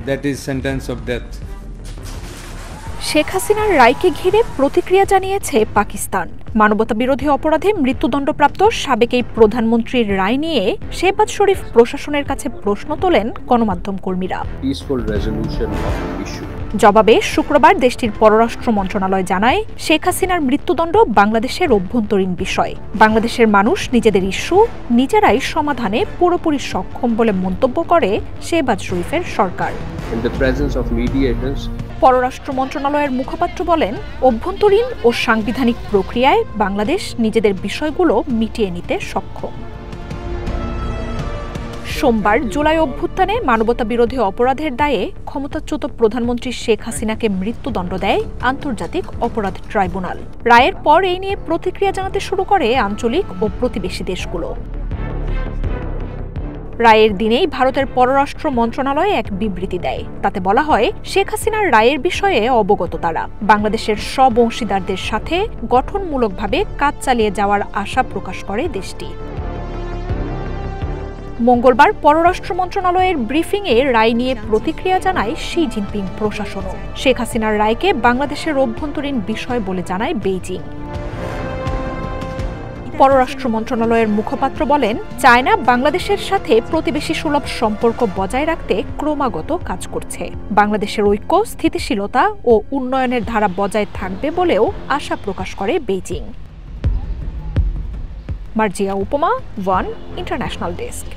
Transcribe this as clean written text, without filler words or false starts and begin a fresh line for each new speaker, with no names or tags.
That is sentence of death.
Sheikh হাসিনার রায়কে ঘিরে প্রতিক্রিয়া জানিয়েছে পাকিস্তান। মানবতাবিরোধী অপরাধে মৃত্যুদণ্ডপ্রাপ্ত সাবেক এই প্রধানমন্ত্রীর রায় নিয়ে শেহবাজ শরীফ প্রশাসনের কাছে প্রশ্ন তোলেন গণমাধ্যম কর্মীরা। জবাবে শুক্রবার দেশটির পররাষ্ট্র মন্ত্রণালয় জানায়, শেখ হাসিনার মৃত্যুদণ্ড বাংলাদেশের অভ্যন্তরীণ বিষয়। বাংলাদেশের মানুষ নিজেদের ইস্যু নিজেরাই সমাধানে পুরোপুরি সক্ষম বলে মন্তব্য করে শেহবাজ শরীফের সরকার। পররাষ্ট্র মন্ত্রণালয়ের মুখপাত্র বলেন, অভ্যন্তরীণ ও সাংবিধানিক প্রক্রিয়ায় বাংলাদেশ নিজেদের বিষয়গুলো মিটিয়ে নিতে সক্ষম। সোমবার জুলাই অভ্যুত্থানে মানবতাবিরোধী অপরাধের দায়ে ক্ষমতাচ্যুত প্রধানমন্ত্রী শেখ হাসিনাকে মৃত্যুদণ্ড দেয় আন্তর্জাতিক অপরাধ ট্রাইব্যুনাল। রায়ের পর এই নিয়ে প্রতিক্রিয়া জানাতে শুরু করে আঞ্চলিক ও প্রতিবেশী দেশগুলো। রায়ের দিনেই ভারতের পররাষ্ট্র মন্ত্রণালয় এক বিবৃতি দেয়। তাতে বলা হয়, শেখ হাসিনার রায়ের বিষয়ে অবগত তারা বাংলাদেশের সব অংশীদারদের সাথে গঠনমূলকভাবে কাজ চালিয়ে যাওয়ার আশা প্রকাশ করে দেশটি। মঙ্গলবার পররাষ্ট্র মন্ত্রণালয়ের ব্রিফিংয়ে রায় নিয়ে প্রতিক্রিয়া জানায় শি জিনপিং প্রশাসনও। শেখ হাসিনার রায়কে বাংলাদেশের অভ্যন্তরীণ বিষয় বলে জানায় বেইজিং। পররাষ্ট্র মন্ত্রণালয়ের মুখপাত্র বলেন, চায়না বাংলাদেশের সাথে প্রতিবেশী সুলভ সম্পর্ক বজায় রাখতে ক্রমাগত কাজ করছে। বাংলাদেশের ঐক্য, স্থিতিশীলতা ও উন্নয়নের ধারা বজায় থাকবে বলেও আশা প্রকাশ করে বেইজিং। মার্জিয়া উপমা, ওয়ান ইন্টারন্যাশনাল ডেস্ক।